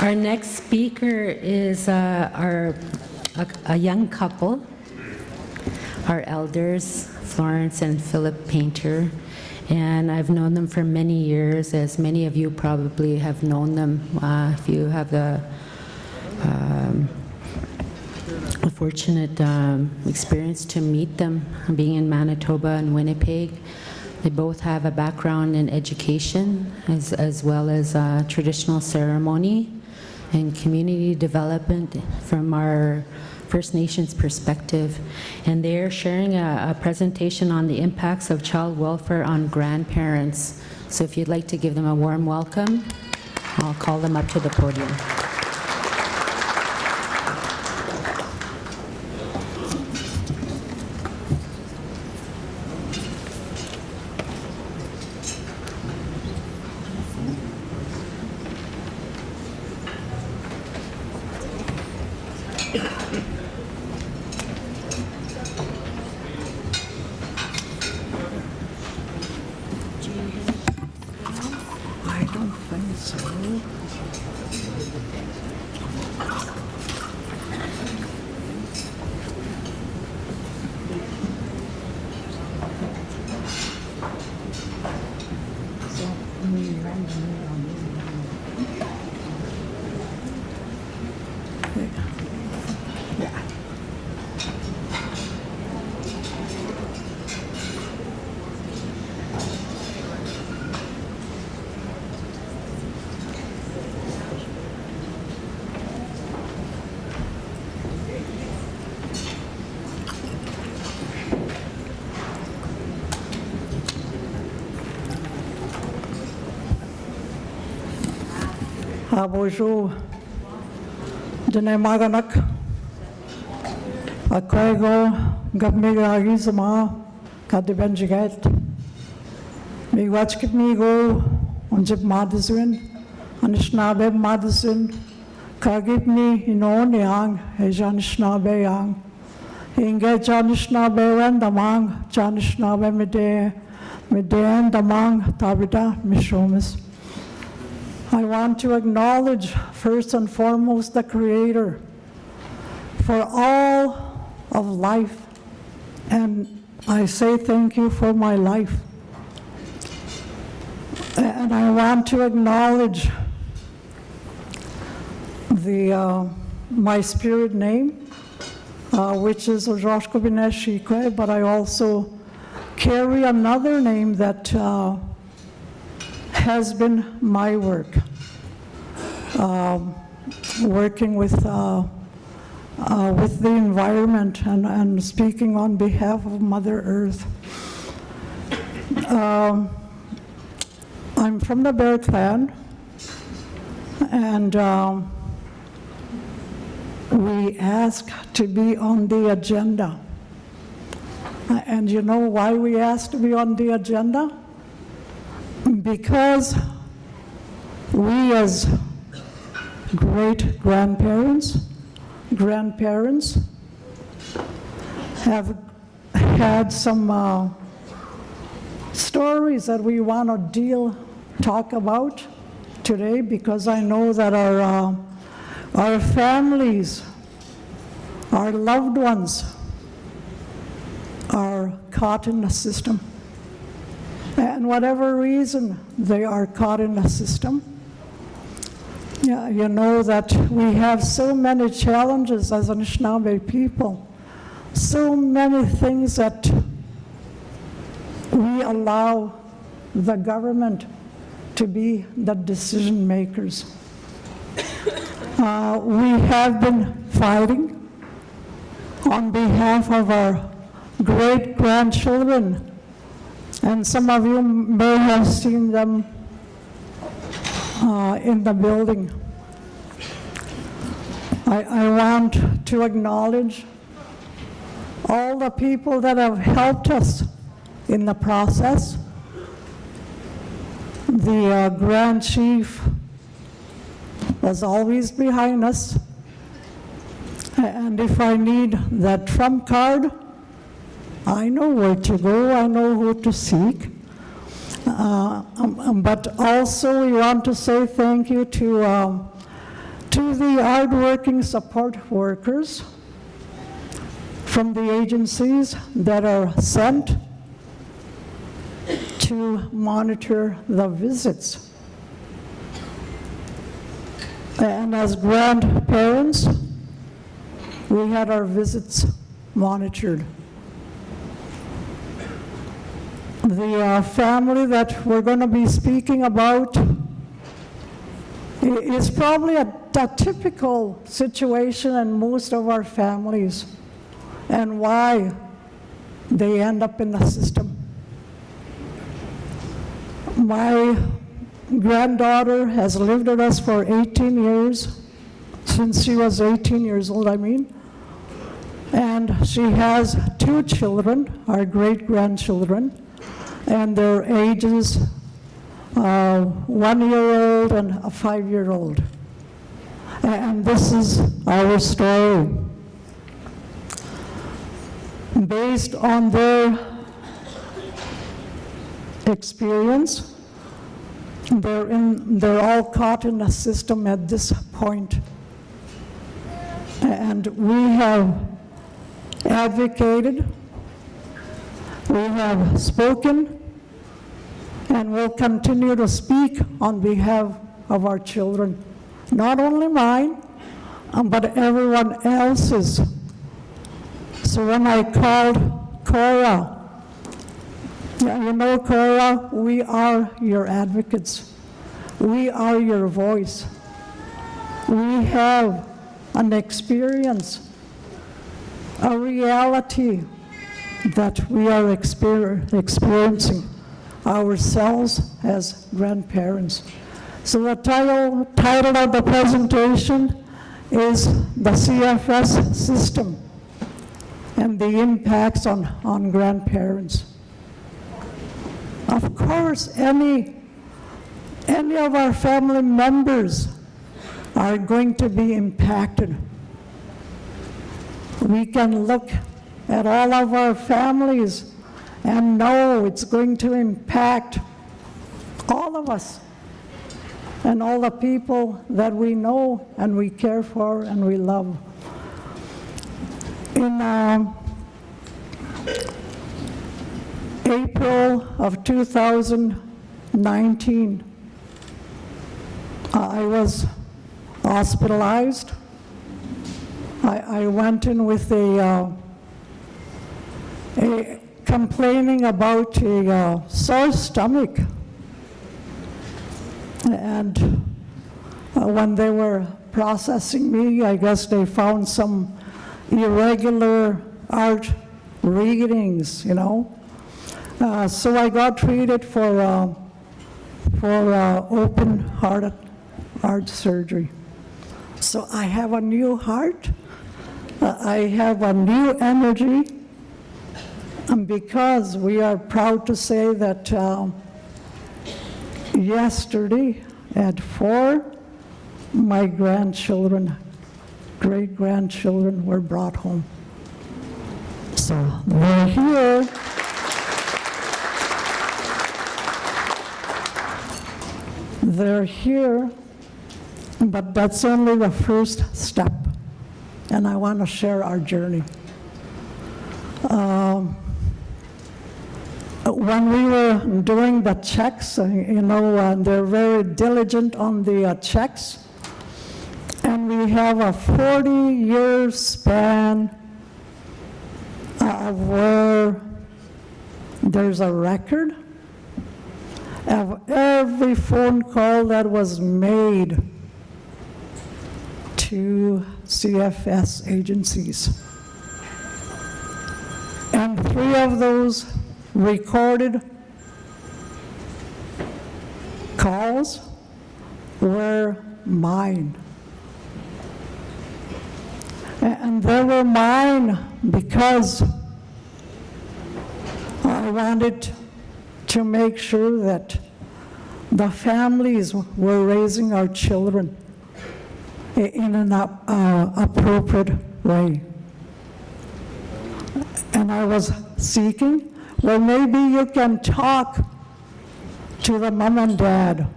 Our next speaker is a young couple, our elders, Florence and Philip Paynter. And I've known them for many years, as many of you probably have known them if you have the fortunate experience to meet them being in Manitoba and Winnipeg. They both have a background in education as well as traditional ceremony and community development from our First Nations perspective. And they're sharing a presentation on the impacts of child welfare on grandparents. So if you'd like to give them a warm welcome, I'll call them up to the podium. Bonjour, Jane Maganak, Akwego, Gabmiga Gizama, Kadibenjigat, Migwachkip Migo, Unjip Madison, Anishnabe Madison, Kagipni, Inon Yang, Ejanishnabe Yang, Inge Janishnabe Wendamang, Janishnabe Mede, Damang, Tabita, Mishomis. I want to acknowledge first and foremost the Creator for all of life, and I say thank you for my life. And I want to acknowledge my spirit name, which is Ojashko Bineshikwe, but I also carry another name that has been my work, working with the environment and speaking on behalf of Mother Earth. I'm from the Bear Clan, and we ask to be on the agenda. And you know why we ask to be on the agenda? Because we as great-grandparents, grandparents, have had some stories that we want to talk about today, because I know that our families, our loved ones are caught in the system. And whatever reason they are caught in the system. Yeah, you know that we have so many challenges as Anishinaabe people, so many things that we allow the government to be the decision makers. We have been fighting on behalf of our great-grandchildren, and some of you may have seen them in the building. I want to acknowledge all the people that have helped us in the process. The Grand Chief was always behind us. And if I need that trump card, I know where to go, I know who to seek. But also we want to say thank you to To the hardworking support workers from the agencies that are sent to monitor the visits. And as grandparents, we had our visits monitored. The family that we're going to be speaking about is probably a typical situation in most of our families, and why they end up in the system. My granddaughter has lived with us for 18 years, since she was 18 years old, and she has 2 children, our great-grandchildren, and their ages 1-year-old and a 5-year-old. And this is our story. Based on their experience, they're all caught in the system at this point. And we have advocated, we have spoken, and will continue to speak on behalf of our children. Not only mine, but everyone else's. So when I called Cora, you know, Cora, we are your advocates. We are your voice. We have an experience, a reality that we are experiencing ourselves as grandparents. So the title of the presentation is the CFS system and the impacts on grandparents. Of course, any of our family members are going to be impacted. We can look at all of our families and know it's going to impact all of us and all the people that we know and we care for and we love. In April of 2019, I was hospitalized. I went in with a complaining about a sore stomach. And when they were processing me, I guess they found some irregular heart readings, you know. So I got treated for open heart surgery. So I have a new heart. I have a new energy. And because we are proud to say that yesterday at 4, my grandchildren, great-grandchildren were brought home. So they're here. They're here, but that's only the first step. And I want to share our journey. When we were doing the checks, you know, they're very diligent on the checks. And we have a 40-year span where there's a record of every phone call that was made to CFS agencies. And 3 of those recorded calls were mine. And they were mine because I wanted to make sure that the families were raising our children in an appropriate way. And I was seeking, well, maybe you can talk to the mom and dad.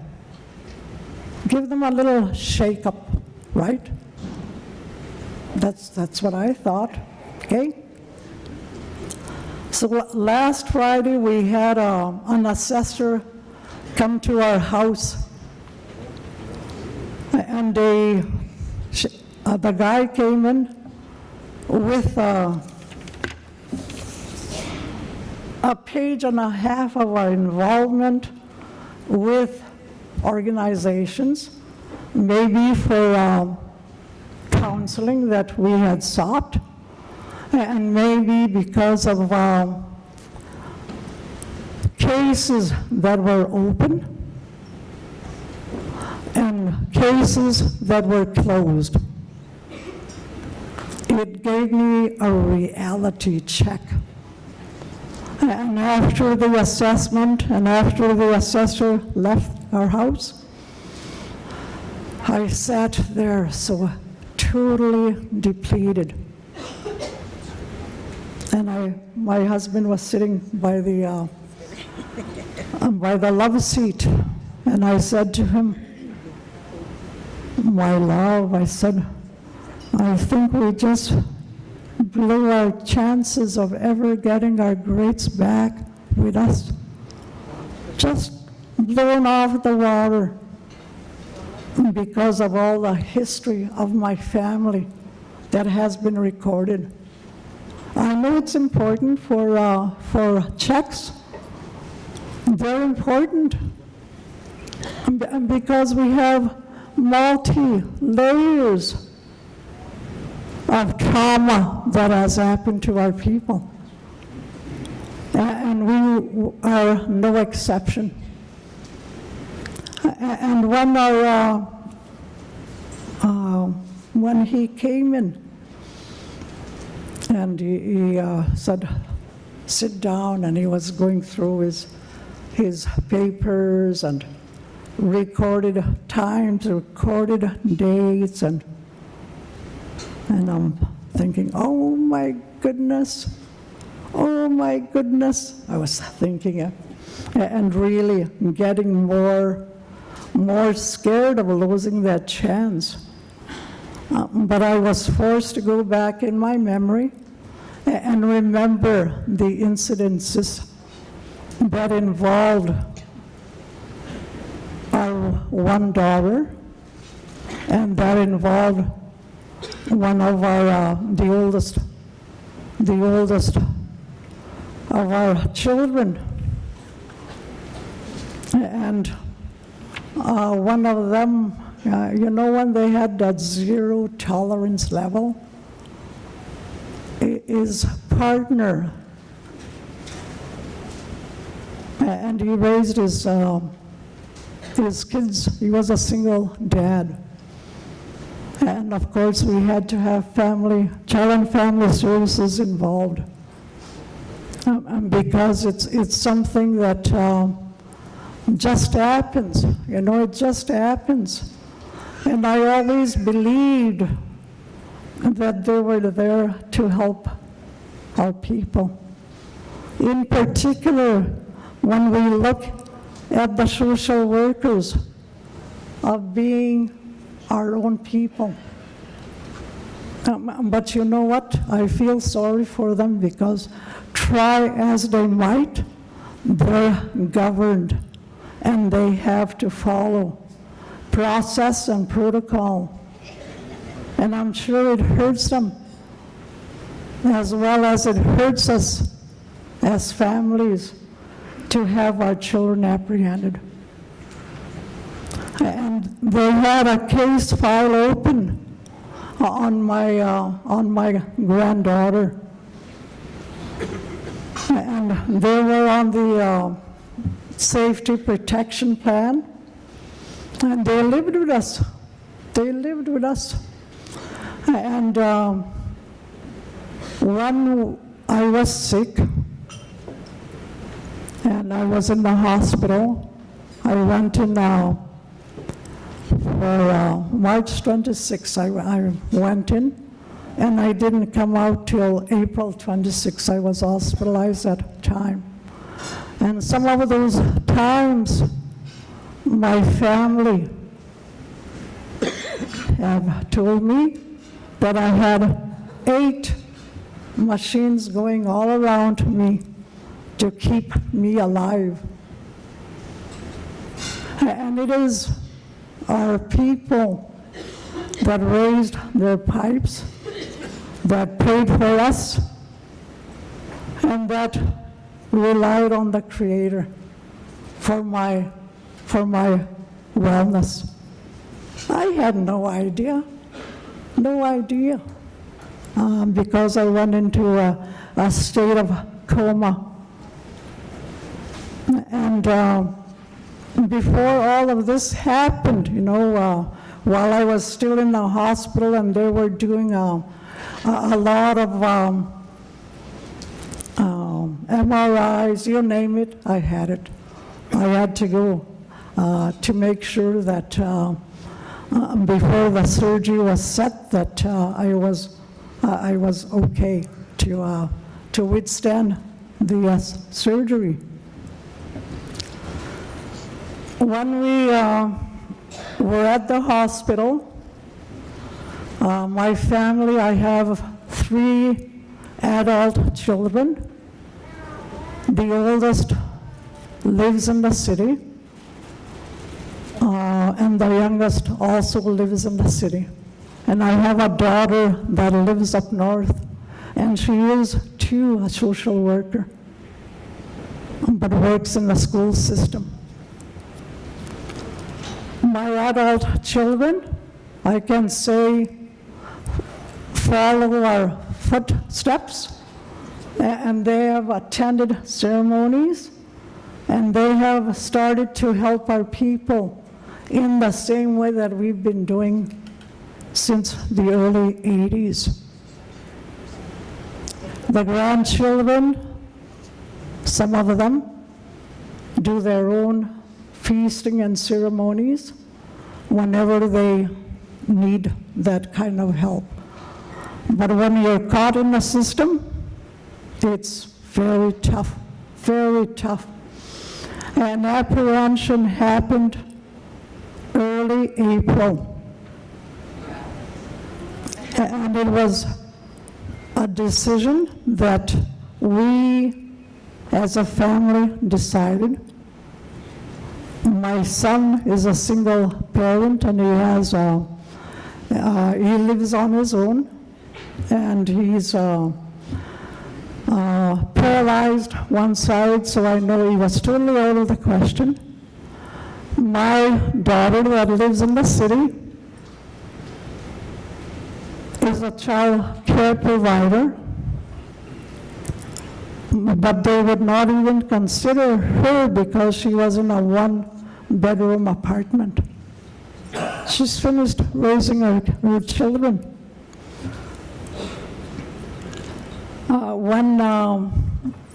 Give them a little shake-up, right? That's what I thought, okay? So last Friday, we had an assessor come to our house, and the guy came in with a page and a half of our involvement with organizations, maybe for counseling that we had sought, and maybe because of cases that were open and cases that were closed. It gave me a reality check. And after the assessment and after the assessor left our house, I sat there so totally depleted. And my husband was sitting by the love seat, and I said to him, "My love," I said, "I think we just blew our chances of ever getting our greats back with us. Just blown off the water because of all the history of my family that has been recorded." I know it's important for checks. They're important because we have multi-layers of trauma that has happened to our people. And we are no exception. And when he came in, and he said, "Sit down," and he was going through his papers and recorded times, recorded dates, and I'm thinking, oh my goodness, I was thinking, and really getting more scared of losing that chance. But I was forced to go back in my memory and remember the incidences that involved our one daughter, and that involved one of our, the oldest of our children. And one of them, when they had that zero tolerance level, his partner, and he raised his kids. He was a single dad. And of course, we had to have child and family services involved. Because it's something that just happens, it just happens. And I always believed that they were there to help our people. In particular, when we look at the social workers of being our own people. But you know what? I feel sorry for them because try as they might, they're governed and they have to follow process and protocol. And I'm sure it hurts them as well as it hurts us as families to have our children apprehended. And they had a case file open on my granddaughter, and they were on the safety protection plan, and they lived with us. And when I was sick and I was in the hospital, I went in for March 26th, I went in, and I didn't come out till April 26th. I was hospitalized at the time. And some of those times, my family have told me that I had 8 machines going all around me to keep me alive. And it is our people that raised their pipes, that paid for us, and that relied on the Creator for my wellness. I had no idea, because I went into a state of coma. And before all of this happened, while I was still in the hospital and they were doing a lot of MRIs, you name it, I had it. I had to go to make sure that before the surgery was set, that I was okay to withstand the surgery. When we were at the hospital, my family, I have 3 adult children. The oldest lives in the city, and the youngest also lives in the city. And I have a daughter that lives up north, and she is too a social worker, but works in the school system. My adult children, I can say, follow our footsteps, and they have attended ceremonies, and they have started to help our people in the same way that we've been doing since the early 80s. The grandchildren, some of them, do their own feasting and ceremonies whenever they need that kind of help. But when you're caught in the system, it's very tough, very tough. And apprehension happened early April. And it was a decision that we as a family decided. My son is a single parent, and he lives on his own, and he's paralyzed one side, so I know he was totally out of the question. My daughter that lives in the city is a child care provider, but they would not even consider her because she was in a 1-bedroom apartment. She's finished raising her children.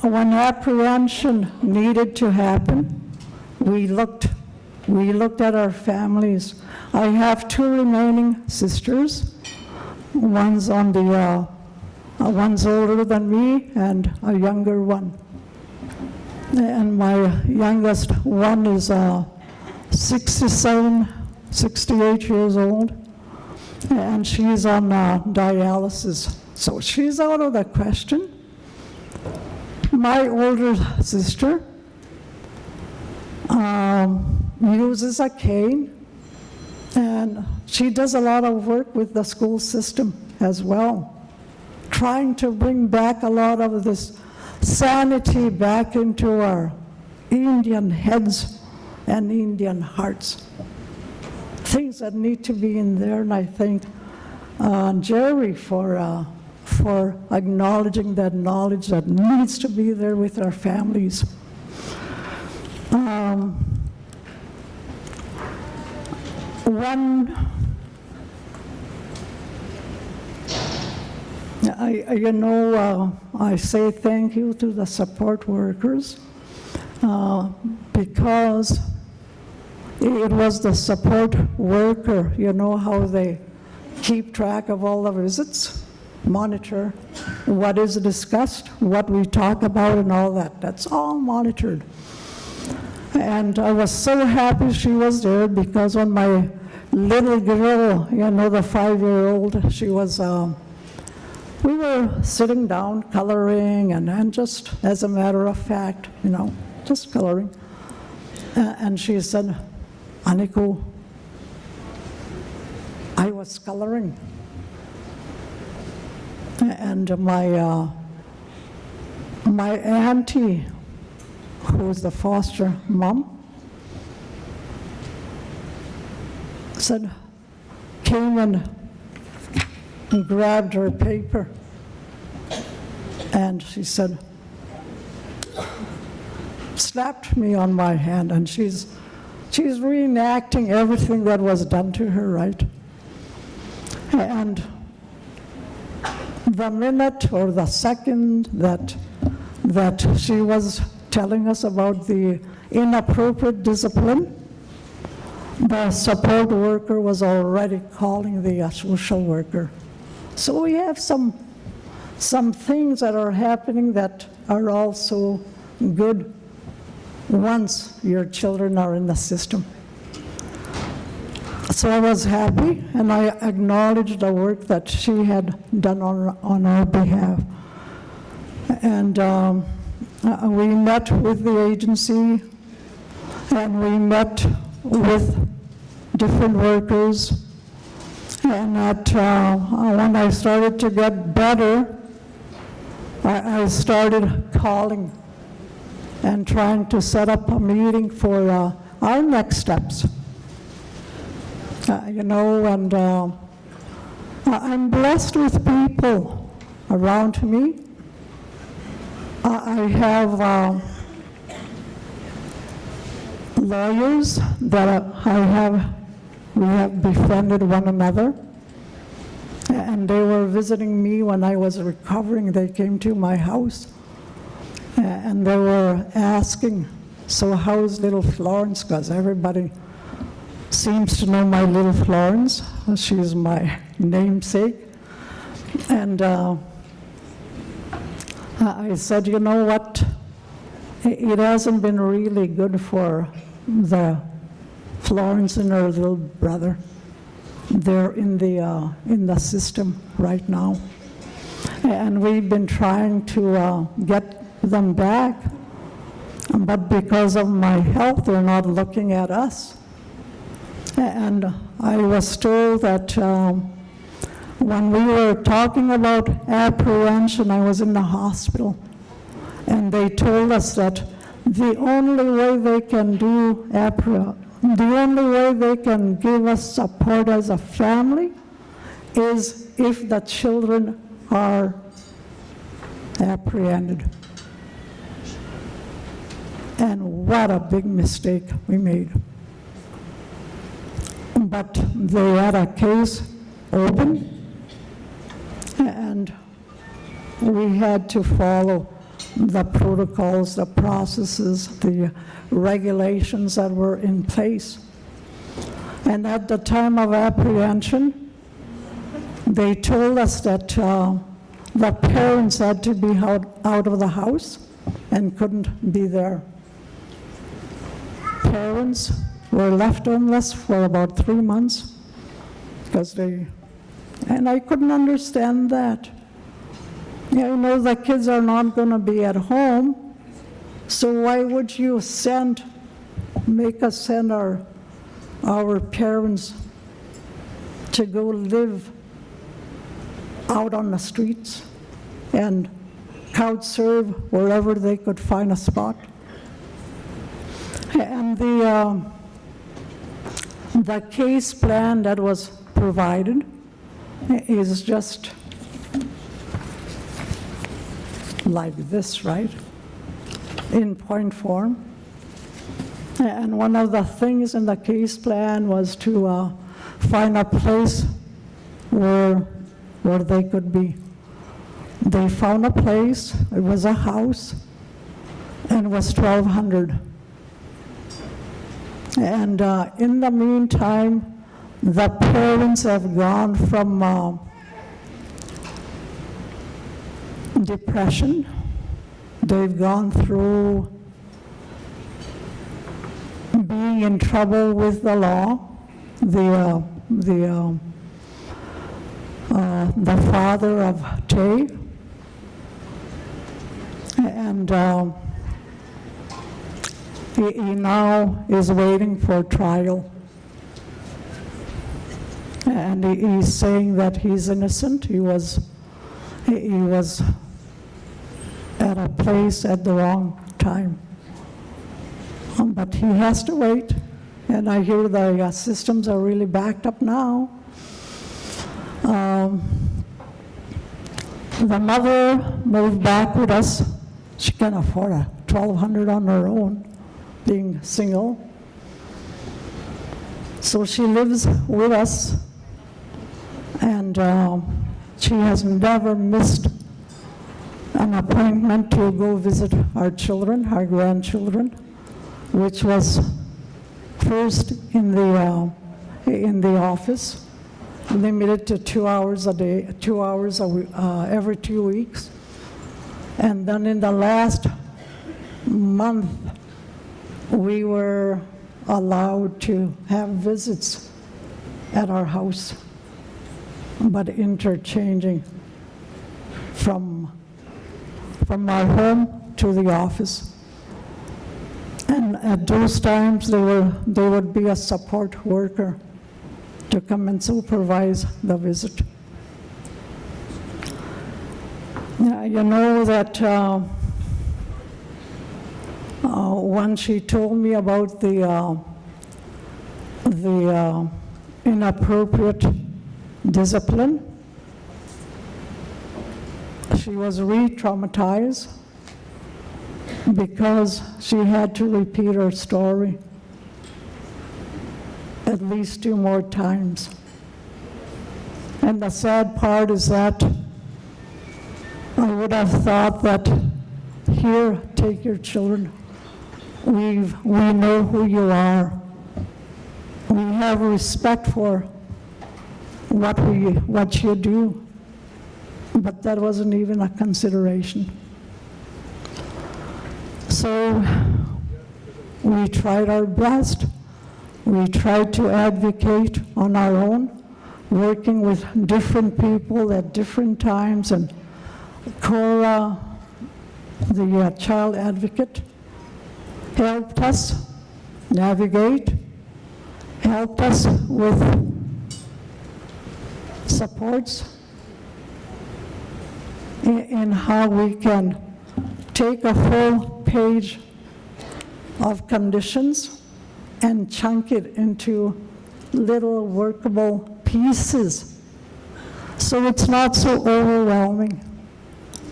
When apprehension needed to happen, we looked at our families. I have 2 remaining sisters. One's older than me and a younger one. And my youngest one is 67, 68 years old, and she's on dialysis. So she's out of the question. My older sister uses a cane, and she does a lot of work with the school system as well, trying to bring back a lot of this sanity back into our Indian heads and Indian hearts. Things that need to be in there, and I thank Jerry for acknowledging that knowledge that needs to be there with our families. I say thank you to the support workers because it was the support worker, how they keep track of all the visits, monitor what is discussed, what we talk about and all that. That's all monitored. And I was so happy she was there because when my little girl, you know, the 5-year-old, she was, we were sitting down coloring and just as a matter of fact, you know, just coloring. And she said, Aniko, I was coloring. And my auntie, who was the foster mom, said, came and grabbed her paper, and she said, slapped me on my hand, and she's reenacting everything that was done to her, right? And the minute or the second that she was telling us about the inappropriate discipline, the support worker was already calling the social worker. So we have some things that are happening that are also good once your children are in the system. So I was happy, and I acknowledged the work that she had done on our behalf. And we met with the agency, and we met with different workers. And when I started to get better, I started calling and trying to set up a meeting for our next steps. You know, and I'm blessed with people around me. I have lawyers that we have befriended one another, and they were visiting me when I was recovering. They came to my house, and they were asking, so how's little Florence? Because everybody seems to know my little Florence. She's my namesake. And I said, you know what? It hasn't been really good for the Florence and her little brother. They're in the system right now. And we've been trying to get them back, but because of my health, they're not looking at us. And I was told that when we were talking about apprehension, I was in the hospital, and they told us that the only way they can do the only way they can give us support as a family is if the children are apprehended. And what a big mistake we made. But they had a case open, and we had to follow the protocols, the processes, the regulations that were in place. And at the time of apprehension, they told us that the parents had to be out of the house and couldn't be there. Parents were left homeless for about 3 months because and I couldn't understand that. You know, the kids are not going to be at home, so why would you make us send our parents to go live out on the streets and couch serve wherever they could find a spot? And the case plan that was provided is just like this, right? In point form. And one of the things in the case plan was to find a place where they could be. They found a place, it was a house, and it was $1,200. And in the meantime, the parents have gone from depression. They've gone through being in trouble with the law. the father of Tay, and he now is waiting for trial. And he's saying that he's innocent. He was at a place at the wrong time. But he has to wait. And I hear the systems are really backed up now. The mother moved back with us. She can afford a $1,200 on her own, being single. So she lives with us, and she has never missed an appointment to go visit our children, our grandchildren, which was first in the office, limited to 2 hours a day, 2 hours every 2 weeks. And then in the last month, we were allowed to have visits at our house, but interchanging from our home to the office. And at those times, there would be a support worker to come and supervise the visit. You know that when she told me about the inappropriate discipline, she was re-traumatized because she had to repeat her story at least 2 more times. And the sad part is that I would have thought that, here, take your children. We know who you are. We have respect for what you do. But that wasn't even a consideration. So we tried our best. We tried to advocate on our own, working with different people at different times, and Cora, the child advocate, helped us navigate, helped us with supports in how we can take a full page of conditions and chunk it into little workable pieces, so it's not so overwhelming.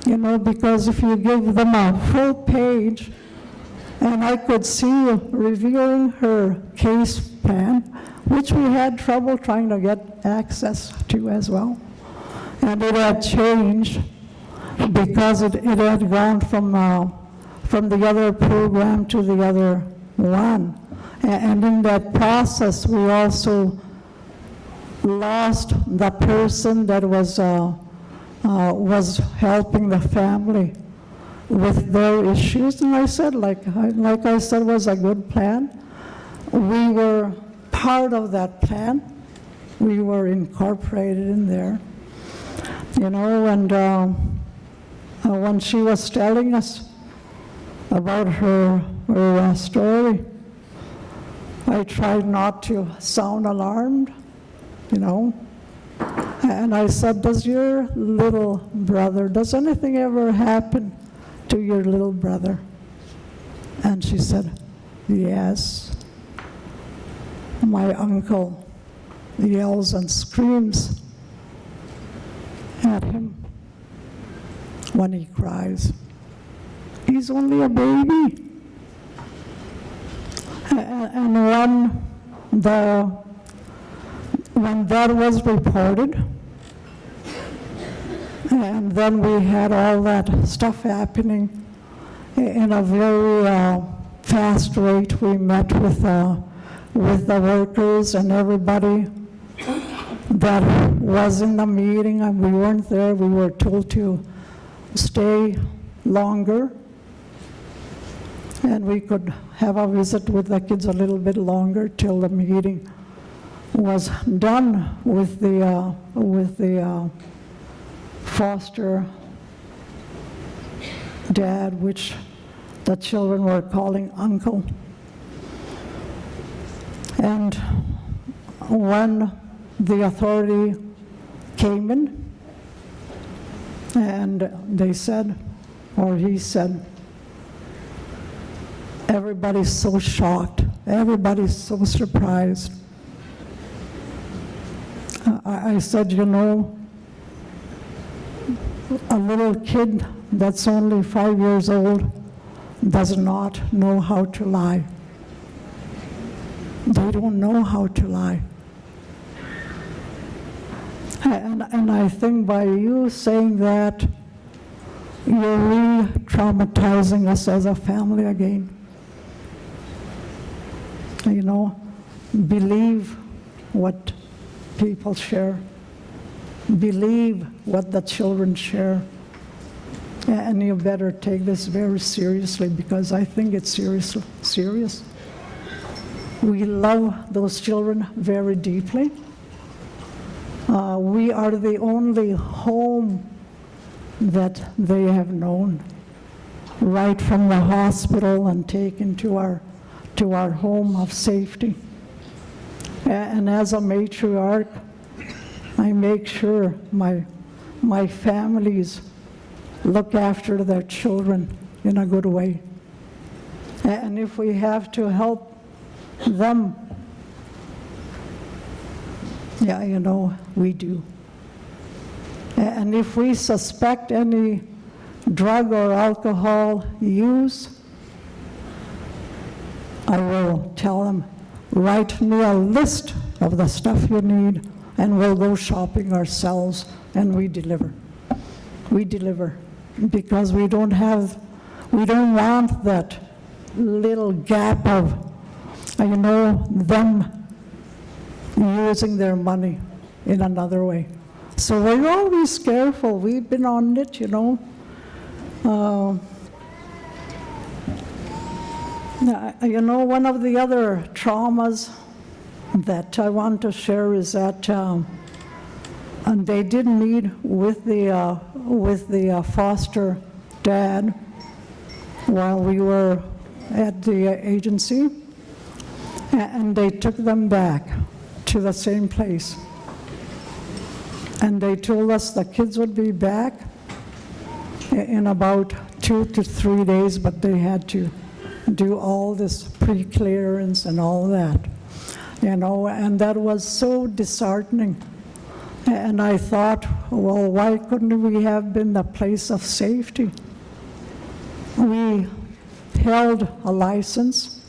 You know, because if you give them a full page, and I could see reviewing her case plan, which we had trouble trying to get access to as well. And it had changed because it had gone from the other program to the other one. And in that process, we also lost the person that was helping the family with their issues. And I said, like I said, was a good plan. We were part of that plan. We were incorporated in there, you know. And when she was telling us about her story, I tried not to sound alarmed, you know. And I said, does anything ever happen to your little brother? And she said, yes. My uncle yells and screams at him when he cries. He's only a baby. And when that was reported, and then we had all that stuff happening in a very fast rate. We met with the workers and everybody that was in the meeting, and we weren't there. We were told to stay longer, and we could have a visit with the kids a little bit longer till the meeting was done with the foster dad, which the children were calling uncle. And when the authority came in, and they said, or he said, everybody's so shocked, everybody's so surprised. I said, you know, a little kid that's only 5 years old does not know how to lie. They don't know how to lie. And I think by you saying that, you're re-traumatizing us as a family again. You know, believe what people share. Believe what the children share. And you better take this very seriously, because I think it's serious. We love those children very deeply. We are the only home that they have known, right from the hospital and taken to our home of safety. And as a matriarch, I make sure my families look after their children in a good way. And if we have to help them, yeah, you know, we do. And if we suspect any drug or alcohol use, I will tell them, write me a list of the stuff you need, and we'll go shopping ourselves, and we deliver. We deliver, because we don't want that little gap of, you know, them using their money in another way. So we're always careful. We've been on it, you know. You know, one of the other traumas that I want to share is that and they did meet with the foster dad while we were at the agency, and they took them back to the same place. And they told us the kids would be back in about 2 to 3 days, but they had to do all this pre-clearance and all that, you know, and that was so disheartening. And I thought, well, why couldn't we have been the place of safety? We held a license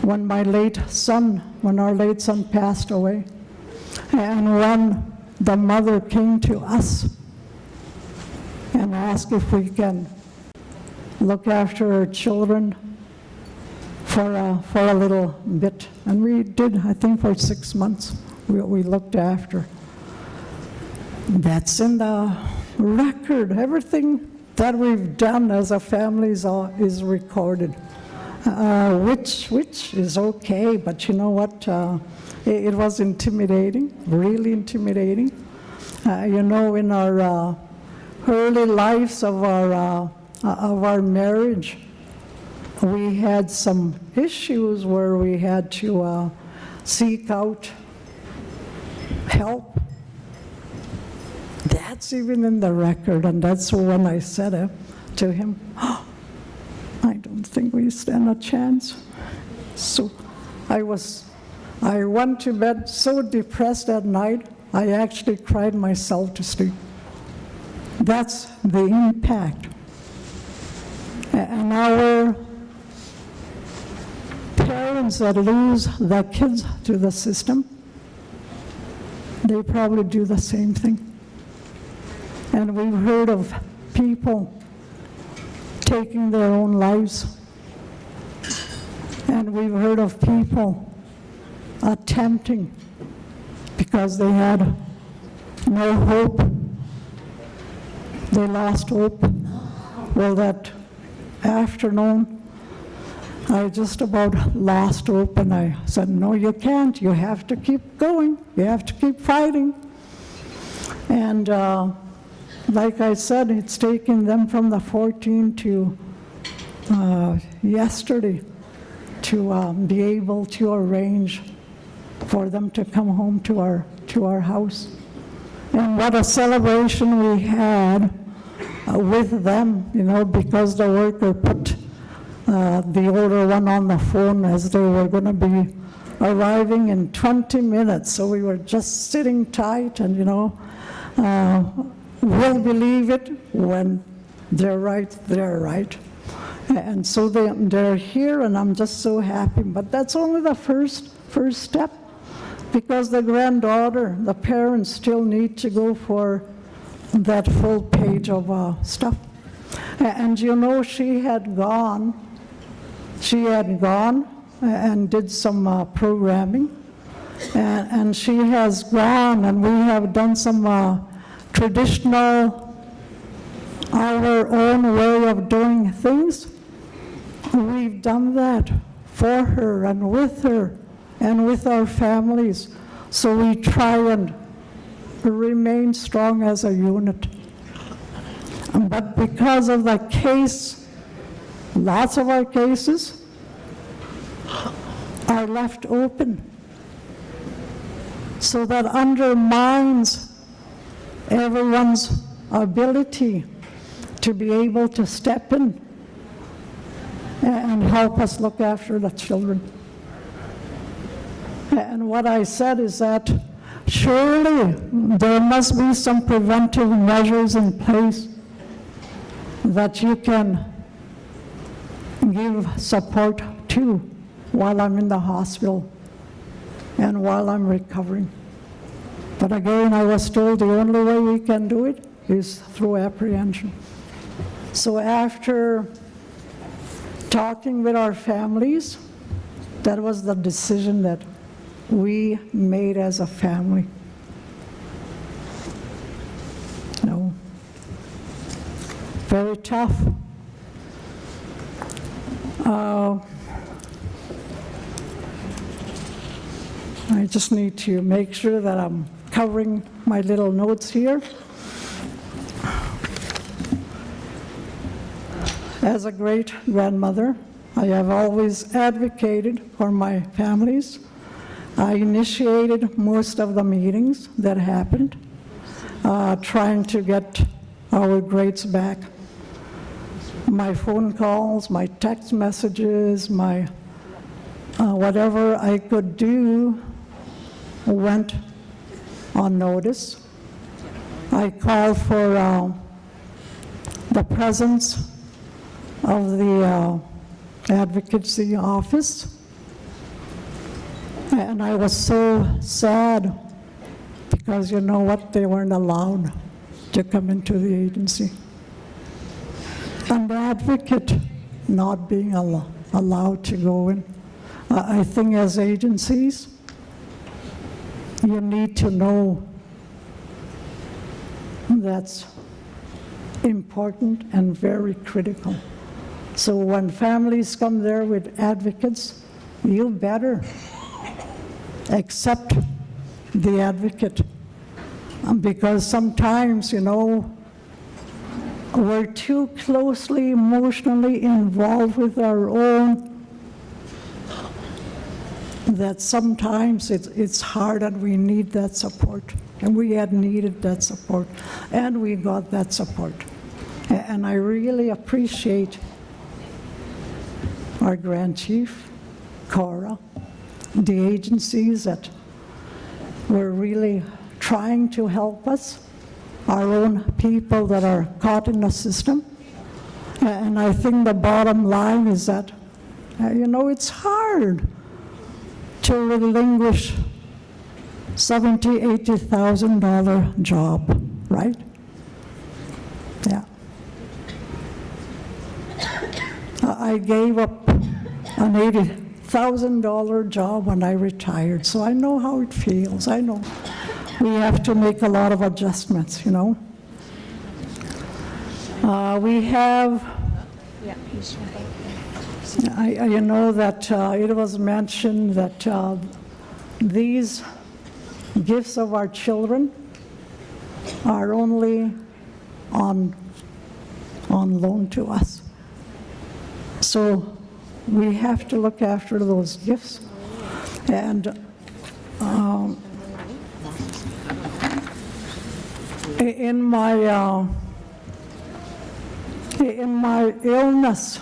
when our late son passed away, and when the mother came to us and asked if we can look after her children for a little bit. And we did, I think, for 6 months, we looked after. That's in the record. Everything that we've done as a family is recorded, which is okay, but you know what? It was intimidating, really intimidating. You know, in our early lives of our marriage, we had some issues where we had to seek out help. That's even in the record, and that's when I said it to him, oh, I don't think we stand a chance. So I went to bed so depressed at night, I actually cried myself to sleep. That's the impact. And our parents that lose their kids to the system, they probably do the same thing. And we've heard of people taking their own lives. And we've heard of people attempting because they had no hope. They lost hope. Well, that afternoon, I just about lost hope, and I said, no, you can't. You have to keep going. You have to keep fighting. And like I said, it's taken them from the 14th to yesterday to be able to arrange for them to come home to our house. And what a celebration we had with them, you know, because the worker put the older one on the phone as they were going to be arriving in 20 minutes. So we were just sitting tight and, you know, we'll believe it when they're right, they're right. And so they're here, and I'm just so happy. But that's only the first step, because the granddaughter, the parents still need to go for that full page of stuff. And you know, she had gone and did some programming, and she has gone, and we have done some traditional, our own way of doing things. We've done that for her and with our families. So we try and remain strong as a unit. But because of the case, lots of our cases are left open. So that undermines everyone's ability to be able to step in and help us look after the children. And what I said is that surely there must be some preventive measures in place that you can give support to while I'm in the hospital and while I'm recovering. But again, I was told the only way we can do it is through apprehension. So after talking with our families, that was the decision that we made as a family. No. Very tough. I just need to make sure that I'm covering my little notes here. As a great grandmother, I have always advocated for my families. I initiated most of the meetings that happened, trying to get our greats back. My phone calls, my text messages, my whatever I could do went unnoticed. I called for the presence of the advocacy office, and I was so sad because you know what, they weren't allowed to come into the agency. An advocate not being allowed to go in. I think as agencies, you need to know that's important and very critical. So when families come there with advocates, you better accept the advocate, because sometimes, you know, we're too closely emotionally involved with our own that sometimes it's hard, and we need that support. And we had needed that support, and we got that support. And I really appreciate our Grand Chief, Cora, the agencies that were really trying to help us, our own people that are caught in the system. And I think the bottom line is that, you know, it's hard to relinquish $70,000, $80,000 job, right? Yeah. I gave up an $80,000 job when I retired, so I know how it feels. I know we have to make a lot of adjustments, you know. We have You know that it was mentioned that these gifts of our children are only on loan to us. So we have to look after those gifts. And in my illness,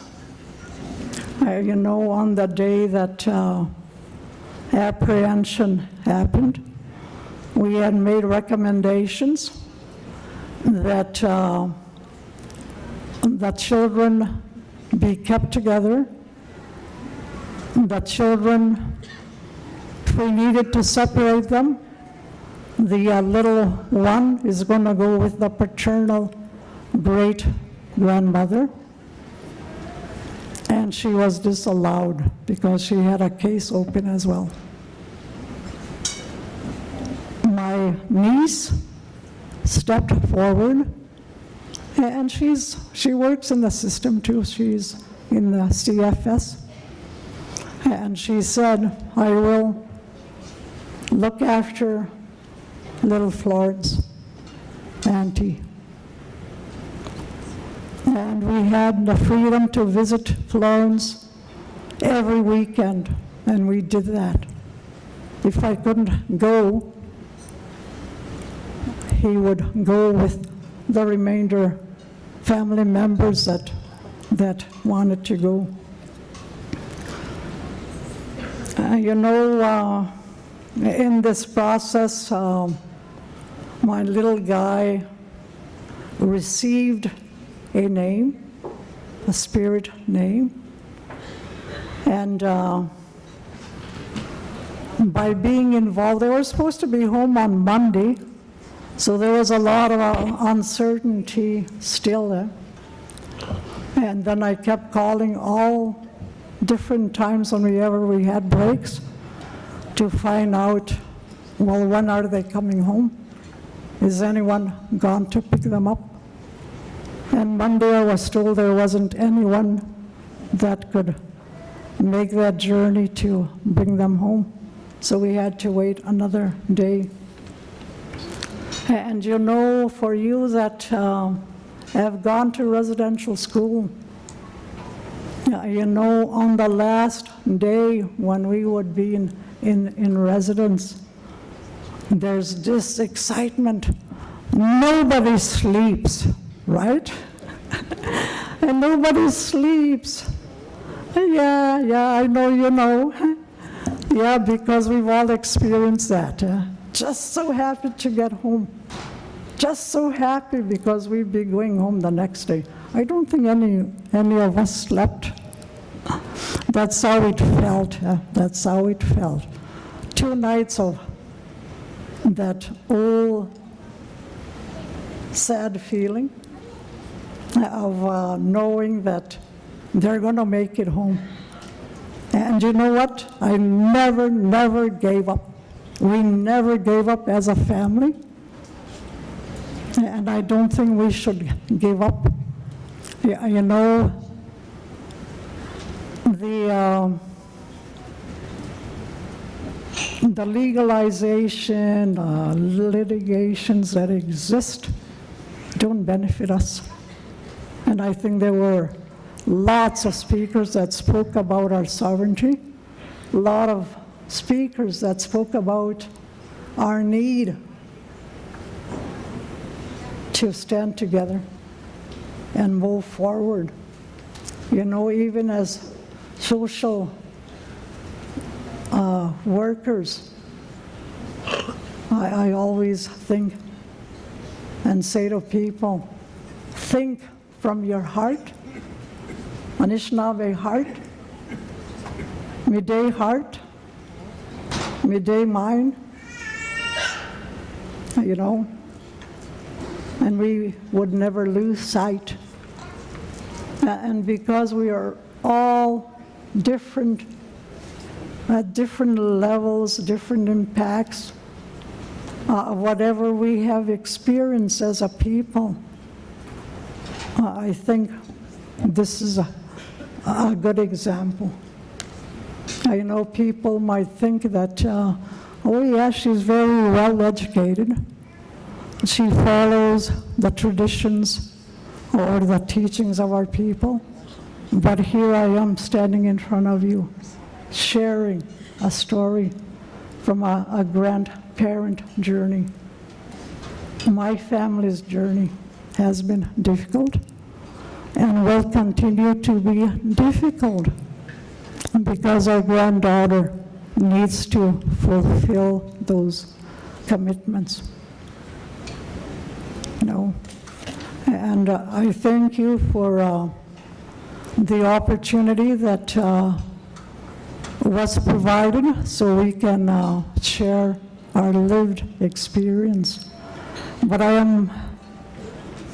you know, on the day that apprehension happened, we had made recommendations that the children be kept together. The children, if we needed to separate them, the little one is going to go with the paternal great-grandmother. And she was disallowed because she had a case open as well. My niece stepped forward, and she works in the system too. She's in the CFS. And she said, I will look after little Florence, auntie. And we had the freedom to visit Florence every weekend, and we did that. If I couldn't go, he would go with the remainder family members that wanted to go. You know, in this process, my little guy received a name, a spirit name, and by being involved, they were supposed to be home on Monday, so there was a lot of uncertainty still there. And then I kept calling all different times whenever we had breaks to find out, well, when are they coming home? Is anyone gone to pick them up? And Monday I was told there wasn't anyone that could make that journey to bring them home. So we had to wait another day. And you know, for you that have gone to residential school, you know, on the last day when we would be in residence, there's this excitement. Nobody sleeps, right? And nobody sleeps. Yeah, I know you know. Yeah, because we've all experienced that. Just so happy to get home. Just so happy because we'd be going home the next day. I don't think any of us slept. That's how it felt. That's how it felt. 2 nights of that old sad feeling of knowing that they're going to make it home. And you know what? I never gave up. We never gave up as a family. And I don't think we should give up. You know, the legalization, litigations that exist don't benefit us. And I think there were lots of speakers that spoke about our sovereignty, a lot of speakers that spoke about our need to stand together and move forward. You know, even as social workers, I always think and say to people, think from your heart, Anishinaabe heart, Midday heart, Midday mind, you know, and we would never lose sight. And because we are all different, at different levels, different impacts, whatever we have experienced as a people, I think this is a good example. I know people might think that, oh yeah, she's very well educated. She follows the traditions or the teachings of our people. But here I am standing in front of you, sharing a story from a grandparent journey. My family's journey has been difficult and will continue to be difficult because our granddaughter needs to fulfill those commitments. And I thank you for the opportunity that was provided so we can share our lived experience. But I am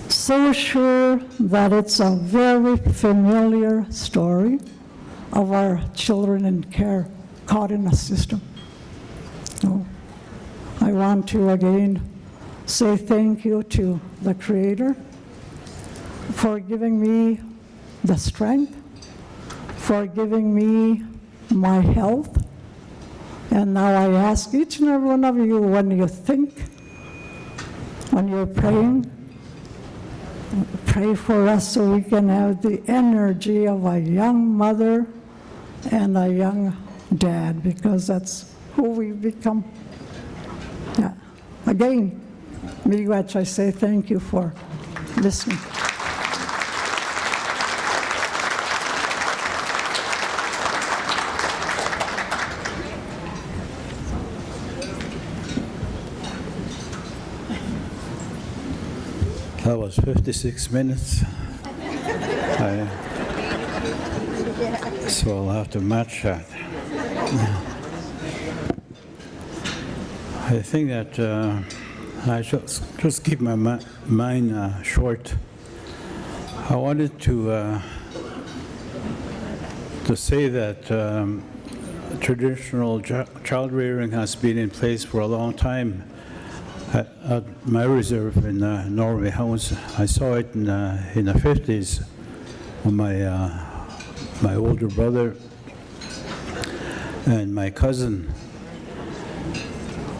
so sure that it's a very familiar story of our children in care caught in a system. So I want to again say thank you to the Creator for giving me the strength, for giving me my health. And now I ask each and every one of you, when you think, when you're praying, pray for us so we can have the energy of a young mother and a young dad, because that's who we become. Yeah. Again, miigwech, I say thank you for listening. That was 56 minutes. So I'll have to match that. I think that I just keep my mind short. I wanted to say that traditional child rearing has been in place for a long time. At my reserve in Norway House, I saw it in the 50s when my older brother and my cousin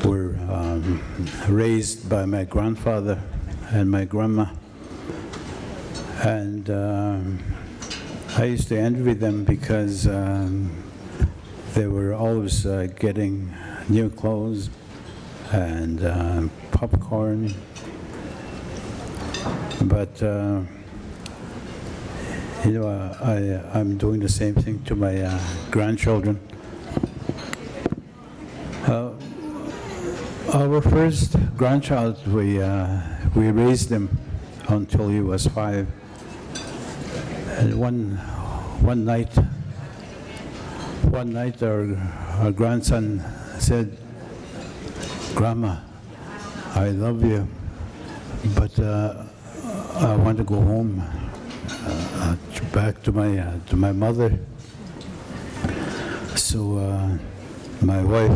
were raised by my grandfather and my grandma. And I used to envy them because they were always getting new clothes and popcorn, but I'm doing the same thing to my grandchildren. Our first grandchild, we raised him until he was 5. And one night, our grandson said, "Grandma, I love you, but I want to go home, back to my mother." So my wife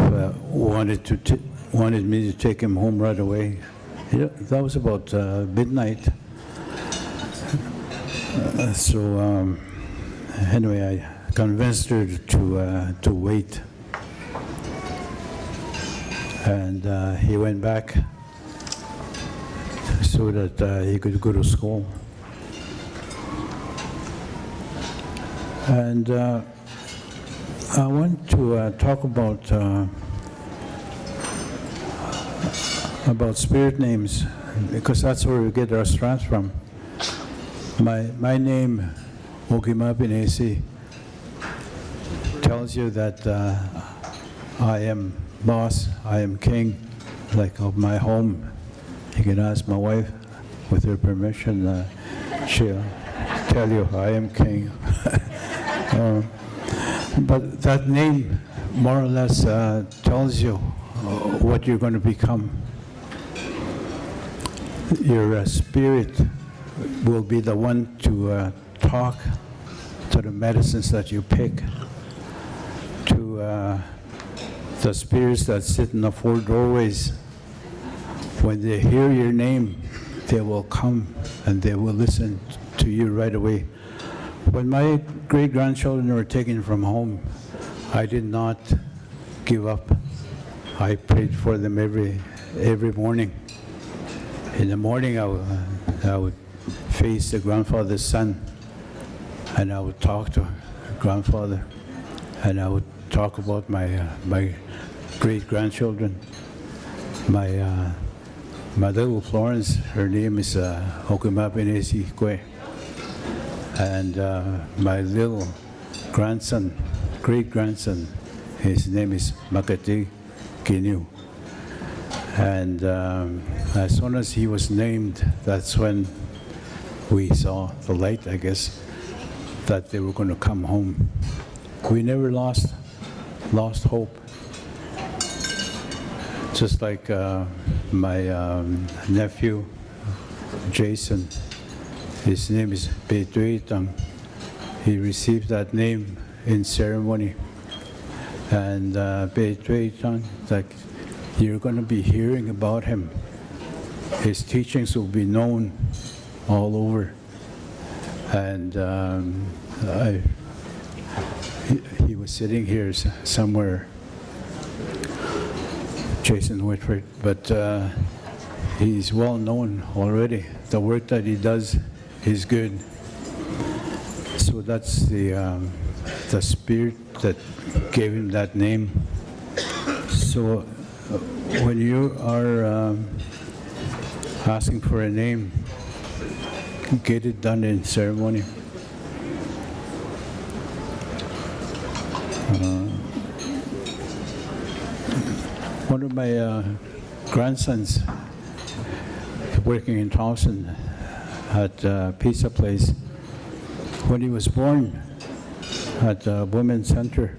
wanted me to take him home right away. That was about midnight. So anyway, I convinced her to wait. And he went back so that he could go to school. And I want to talk about spirit names, because that's where we get our strength from. My name, Okimapinesi, tells you that I am boss, I am king, like of my home. You can ask my wife, with her permission, she'll tell you I am king. But that name more or less tells you what you're going to become. Your spirit will be the one to talk to the medicines that you pick, to the spirits that sit in the 4 doorways. When they hear your name, they will come and they will listen to you right away. When my great-grandchildren were taken from home, I did not give up. I prayed for them every morning. In the morning, I would face the grandfather's son, and I would talk to grandfather, and I would talk about my great-grandchildren. My little Florence, her name is Hokumapinesi Kwe, and my little grandson, great-grandson, his name is Makati Kinu. And as soon as he was named, that's when we saw the light, I guess, that they were going to come home. We never lost hope. Just like my nephew, Jason, his name is Petuitang. He received that name in ceremony. And Petuitang, like, you're going to be hearing about him. His teachings will be known all over. And he was sitting here somewhere, Jason Whitford, but he's well known already. The work that he does is good. So that's the spirit that gave him that name. So when you are asking for a name, get it done in ceremony. One of my grandsons working in Towson at a pizza place, when he was born at a women's center,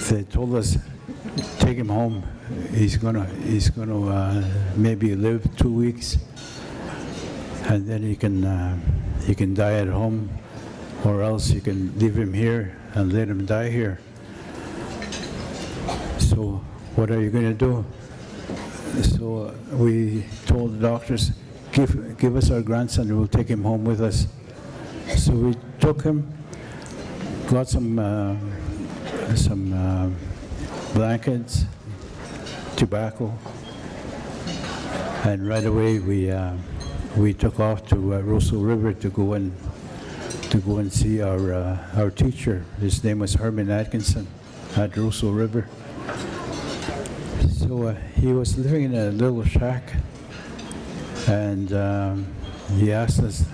they told us, take him home. He's gonna maybe live 2 weeks, and then he can die at home, or else you can leave him here and let him die here. So what are you going to do? So we told the doctors, give us our grandson, and we'll take him home with us. So we took him, got some blankets, tobacco, and right away we took off to Russell River to go and see our teacher. His name was Herman Atkinson at Russell River. So he was living in a little shack, and he asked us,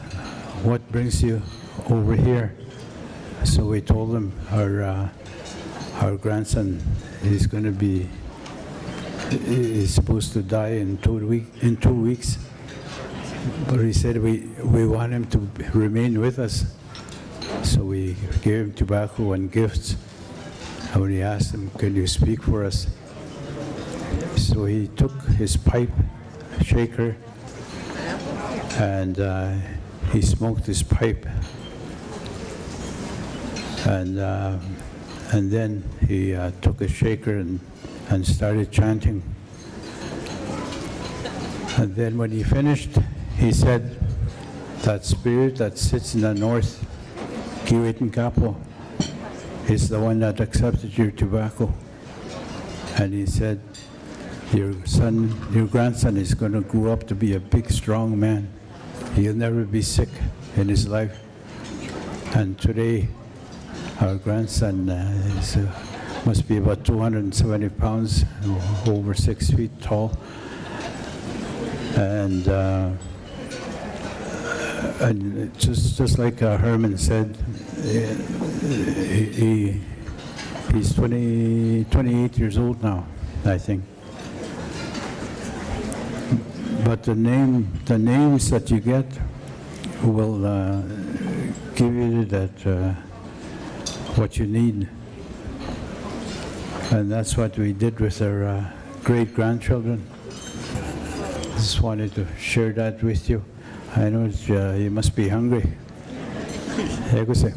what brings you over here? So we told him our grandson is going to be, is supposed to die in 2 weeks. But he said we want him to remain with us. So we gave him tobacco and gifts. And we asked him, can you speak for us? So he took his pipe shaker, and he smoked his pipe. And then he took a shaker and started chanting. And then when he finished, he said, that spirit that sits in the north, Kiwitin Kapo, is the one that accepted your tobacco. And he said, your grandson is going to grow up to be a big, strong man. He'll never be sick in his life. And today, our grandson must be about 270 pounds, over 6 feet tall. And just like Herman said, he's 28 years old now, I think. But the names that you get will give you that what you need, and that's what we did with our great-grandchildren. Just wanted to share that with you. I know you must be hungry. Hey, go say.